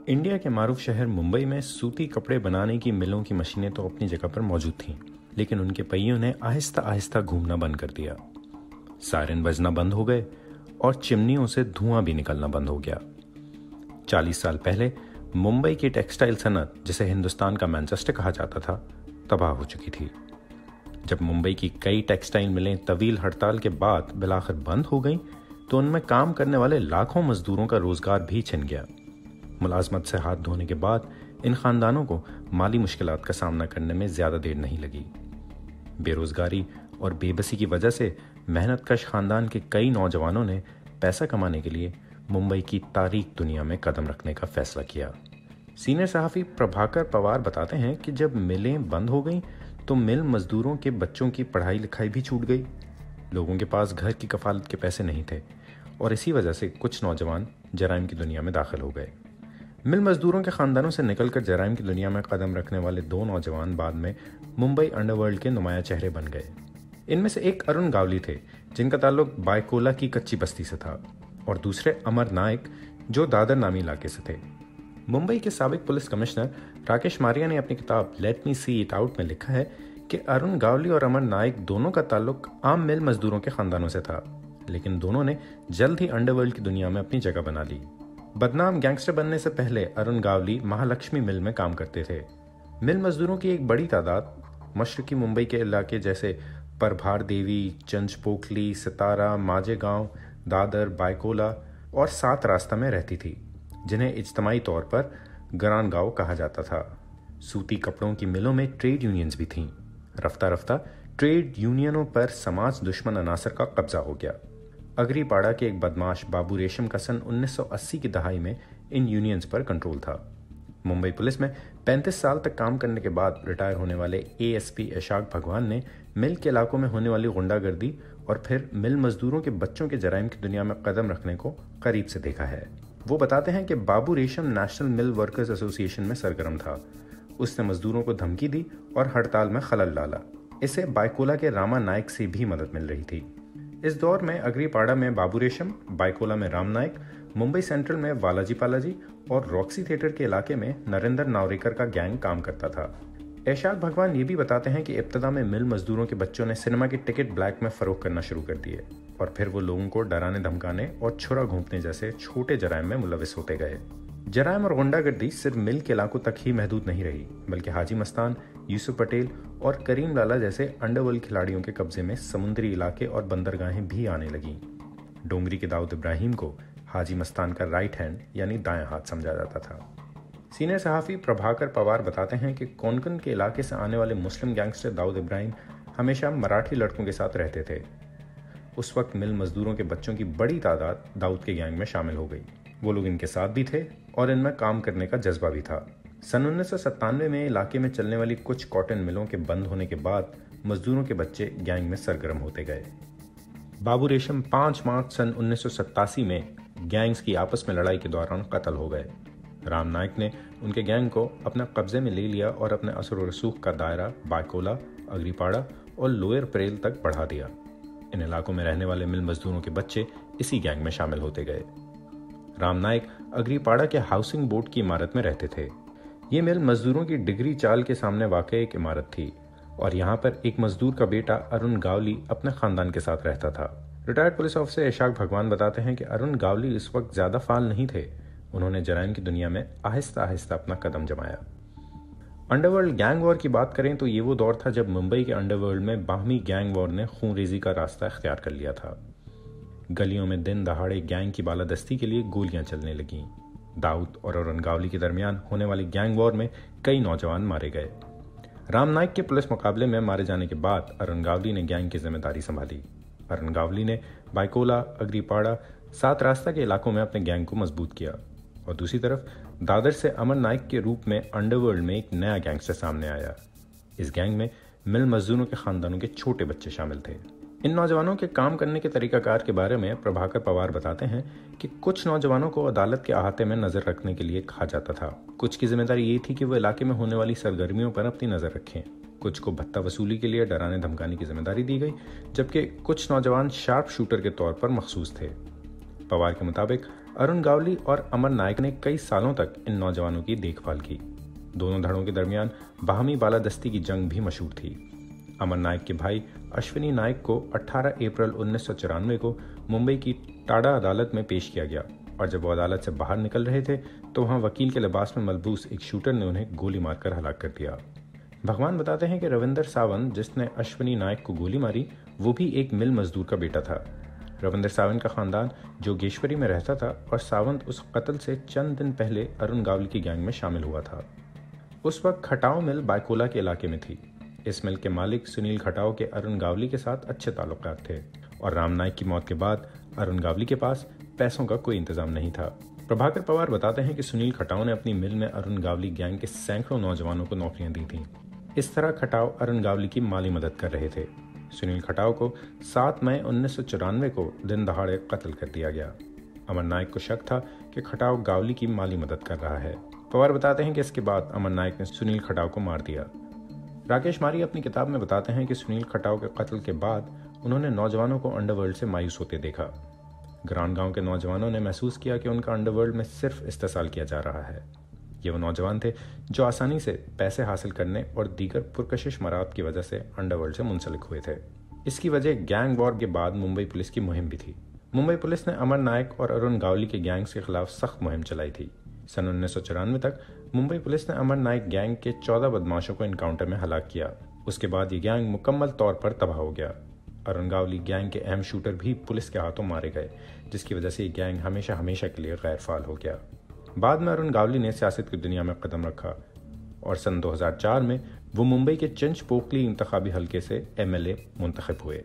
India के मारूफ शहर मुंबई में सूती कपड़े बनाने की मिलों की मशीनें तो अपनी जगह पर मौजूद थीं, लेकिन उनके पहियों ने आहिस्ता आहिस्ता घूमना बंद कर दिया। सायरन बजना बंद हो गए और चिमनियों से धुआं भी निकलना बंद हो गया। 40 साल पहले मुंबई की टेक्सटाइल सनत, जिसे हिंदुस्तान का मैनचेस्टर कहा जाता था, तबाह हो चुकी थी। जब मुंबई की कई टेक्सटाइल मिलें तवील हड़ताल के बाद बिलाखिर बंद हो गईं, तो उनमें काम करने वाले लाखों मजदूरों का रोजगार भी छिन गया। मुलाजमत से हाथ धोने के बाद इन खानदानों को माली मुश्किलात का सामना करने में ज़्यादा देर नहीं लगी। बेरोजगारी और बेबसी की वजह से मेहनतकश खानदान के कई नौजवानों ने पैसा कमाने के लिए मुंबई की तारीख दुनिया में कदम रखने का फैसला किया। सीनियर सहाफ़ी प्रभाकर पवार बताते हैं कि जब मिलें बंद हो गईं तो मिल मजदूरों के बच्चों की पढ़ाई लिखाई भी छूट गई। लोगों के पास घर की कफालत के पैसे नहीं थे और इसी वजह से कुछ नौजवान जराइम की दुनिया में दाखिल हो गए। मिल मजदूरों के खानदानों से निकलकर जराइम की दुनिया में कदम रखने वाले दो नौजवान बाद में मुंबई अंडरवर्ल्ड के नुमाया चेहरे बन गए। इनमें से एक अरुण गावली थे, जिनका ताल्लुक बायकोला की कच्ची बस्ती से था, और दूसरे अमर नायक, जो दादर नामी इलाके से थे। मुंबई के साबिक पुलिस कमिश्नर राकेश मारिया ने अपनी किताब let me see it out में लिखा है कि अरुण गावली और अमर नायक दोनों का ताल्लुक आम मिल मजदूरों के खानदानों से था, लेकिन दोनों ने जल्द ही अंडरवर्ल्ड की दुनिया में अपनी जगह बना ली। बदनाम गैंगस्टर बनने से पहले अरुण गावली महालक्ष्मी मिल में काम करते थे। मिल मजदूरों की एक बड़ी तादाद मशरकी मुंबई के इलाके जैसे प्रभार देवी, चंचपोकली, सितारा, माजेगांव, दादर, बायकोला और 7 रास्ता में रहती थी, जिन्हें इज्तमाही तौर पर गरानगांव कहा जाता था। सूती कपड़ों की मिलों में ट्रेड यूनियंस भी थीं। रफ्ता रफ्ता ट्रेड यूनियनों पर समाज दुश्मन अनासर का कब्जा हो गया। अगरीपाड़ा के एक बदमाश बाबू रेशम का सन 1980 की दहाई में इन यूनियंस पर कंट्रोल था। मुंबई पुलिस में 35 साल तक काम करने के बाद रिटायर होने वाले एएसपी इशाक भगवान ने मिल के इलाकों में होने वाली गुंडागर्दी और फिर मिल मजदूरों के बच्चों के जराइम की दुनिया में कदम रखने को करीब से देखा है। वो बताते हैं कि बाबू रेशम नेशनल मिल वर्कर्स एसोसिएशन में सरगर्म था। उसने मजदूरों को धमकी दी और हड़ताल में खलल डाला। इसे बायकोला के रामा नायक से भी मदद मिल रही थी। इस दौर में अगरीपाड़ा में बाबू रेशम, बायकोला में राम नायक, मुंबई सेंट्रल में वालाजी पालाजी और रॉक्सी थिएटर के इलाके में नरेंद्र नावरेकर का गैंग काम करता था। ऐशाक भगवान ये भी बताते हैं कि इब्तदा में मिल मजदूरों के बच्चों ने सिनेमा की टिकट ब्लैक में फरोख्त करना शुरू कर दिए और फिर वो लोगों को डराने धमकाने और छुरा घोंपने जैसे छोटे जराइम में मुलविस होते गए। जराइम और गुंडागर्दी सिर्फ मिल के इलाकों तक ही महदूद नहीं रही, बल्कि हाजी मस्तान, यूसुफ पटेल और करीम लाला जैसे अंडरवर्ल्ड खिलाड़ियों के कब्जे में समुद्री इलाके और बंदरगाहें भी आने लगीं। डोंगरी के दाऊद इब्राहिम को हाजी मस्तान का राइट हैंड यानी दायां हाथ समझा जाता था। सीनियर सहाफ़ी प्रभाकर पवार बताते हैं कि कोंकण के इलाके से आने वाले मुस्लिम गैंगस्टर दाऊद इब्राहिम हमेशा मराठी लड़कों के साथ रहते थे। उस वक्त मिल मजदूरों के बच्चों की बड़ी तादाद दाऊद के गैंग में शामिल हो गई। वो लोग इनके साथ भी थे और इनमें काम करने का जज्बा भी था। सन 1997 में इलाके में चलने वाली कुछ कॉटन मिलों के बंद होने के बाद मजदूरों के बच्चे गैंग में सरगर्म होते गए। बाबू रेशम 5 मार्च सन 1987 में गैंग्स की आपस में लड़ाई के दौरान कत्ल हो गए। राम नायक ने उनके गैंग को अपने कब्जे में ले लिया और अपने असर और रसूख का दायरा बायकोला, अगरीपाड़ा और लोअर परेल तक बढ़ा दिया। इन इलाकों में रहने वाले मिल मजदूरों के बच्चे इसी गैंग में शामिल होते गए। राम नायक अगरीपाड़ा के हाउसिंग बोर्ड की इमारत में रहते थे। ये मिल मजदूरों की डिग्री चाल के सामने वाक़ई एक इमारत थी और यहाँ पर एक मजदूर का बेटा अरुण गावली अपने खानदान के साथ रहता था। रिटायर्ड पुलिस ऑफिसर इशाक भगवान बताते हैं कि अरुण गावली इस वक्त ज़्यादा फाल नहीं थे। उन्होंने जराइम की दुनिया में आहिस्ता आहिस्ता अपना कदम जमाया। अंडरवर्ल्ड गैंग वॉर की बात करें तो ये वो दौर था जब मुंबई के अंडरवर्ल्ड में बाहमी गैंग वॉर ने खूनरेजी का रास्ता इख्तियार कर लिया था। गलियों में दिन दहाड़े गैंग की बालादस्ती के लिए गोलियां चलने लगीं। दाऊद और अरुण गावली के दरमियान होने वाली गैंग वॉर में कई नौजवान मारे गए। राम नायक के पुलिस मुकाबले में मारे जाने के बाद अरुण गावली ने गैंग की जिम्मेदारी संभाली। अरुण गावली ने बायकोला, अगरीपाड़ा, 7 रास्ता के इलाकों में अपने गैंग को मजबूत किया और दूसरी तरफ दादर से अमर नायक के रूप में अंडरवर्ल्ड में एक नया गैंगस्टर सामने आया। इस गैंग में मिल मजदूरों के खानदानों के छोटे बच्चे शामिल थे। इन नौजवानों के काम करने के तरीकाकार के बारे में प्रभाकर पवार बताते हैं कि कुछ नौजवानों को अदालत के अहाते में नजर रखने के लिए कहा जाता था। कुछ की जिम्मेदारी ये थी कि वो इलाके में होने वाली सरगर्मियों पर अपनी नजर रखें। कुछ को भत्ता वसूली के लिए डराने धमकाने की जिम्मेदारी दी गई, जबकि कुछ नौजवान शार्प शूटर के तौर पर मखसूस थे। पवार के मुताबिक अरुण गावली और अमर नायक ने कई सालों तक इन नौजवानों की देखभाल की। दोनों धड़ों के दरमियान बाहमी बालादस्ती की जंग भी मशहूर थी। अमर नायक के भाई अश्विनी नायक को 18 अप्रैल 1994 को मुंबई की टाडा अदालत में पेश किया गया और जब वो अदालत से बाहर निकल रहे थे तो वहां वकील के लिबास में मलबूस एक शूटर ने उन्हें गोली मारकर हलाक कर दिया। भगवान बताते हैं कि रविंदर सावंत, जिसने अश्विनी नायक को गोली मारी, वो भी एक मिल मजदूर का बेटा था। रविंदर सावंत का खानदान जोगेश्वरी में रहता था और सावंत उस कत्ल से चंद दिन पहले अरुण गावली की गैंग में शामिल हुआ था। उस वक्त खटाव मिल बायकोला के इलाके में थी। इस मिल के मालिक सुनील खटाव के अरुण गावली के साथ अच्छे ताल्लुकात थे और राम नायक की मौत के बाद अरुण गावली के पास पैसों का कोई इंतजाम नहीं था। प्रभाकर पवार बताते हैं कि सुनील खटाव ने अपनी मिल में अरुण गावली गैंग के सैकड़ों नौजवानों को नौकरियां दी थीं। इस तरह खटाव अरुण गावली की माली मदद कर रहे थे। सुनील खटाव को 7 मई 1994 को दिन दहाड़े कत्ल कर दिया गया। अमर नायक को शक था कि खटाव गावली की माली मदद कर रहा है। पवार बताते हैं कि इसके बाद अमर नायक ने सुनील खटाव को मार दिया। राकेश मारी अपनी किताब में बताते हैं कि सुनील खटाव के कत्ल के बाद उन्होंने नौजवानों को अंडरवर्ल्ड से मायूस होते देखा। ग्रांड गांव के नौजवानों ने महसूस किया कि उनका अंडरवर्ल्ड में सिर्फ इस्तेसाल किया जा रहा है। ये वो नौजवान थे जो आसानी से पैसे हासिल करने और दीगर पुरकशिश मराद की वजह से अंडरवर्ल्ड से मुंसलिक हुए थे। इसकी वजह गैंग वॉर के बाद मुंबई पुलिस की मुहिम भी थी। मुंबई पुलिस ने अमर नायक और अरुण गावली के गैंग्स के खिलाफ सख्त मुहिम चलाई थी। सन 1994 तक मुंबई पुलिस ने अमर नायक गैंग के 14 बदमाशों को इनकाउंटर में हलाक किया। उसके बाद ये गैंग मुकम्मल तौर पर तबाह हो गया। अरुण गावली गैंग के अहम शूटर भी पुलिस के हाथों मारे गए, जिसकी वजह से ये गैंग हमेशा हमेशा के लिए गैर फाल हो गया। बाद में अरुण गावली ने सियासत की दुनिया में कदम रखा और सन 2004 में वो मुंबई के चिंच पोकली इंतखाबी हलके से MLA मुंतखब हुए।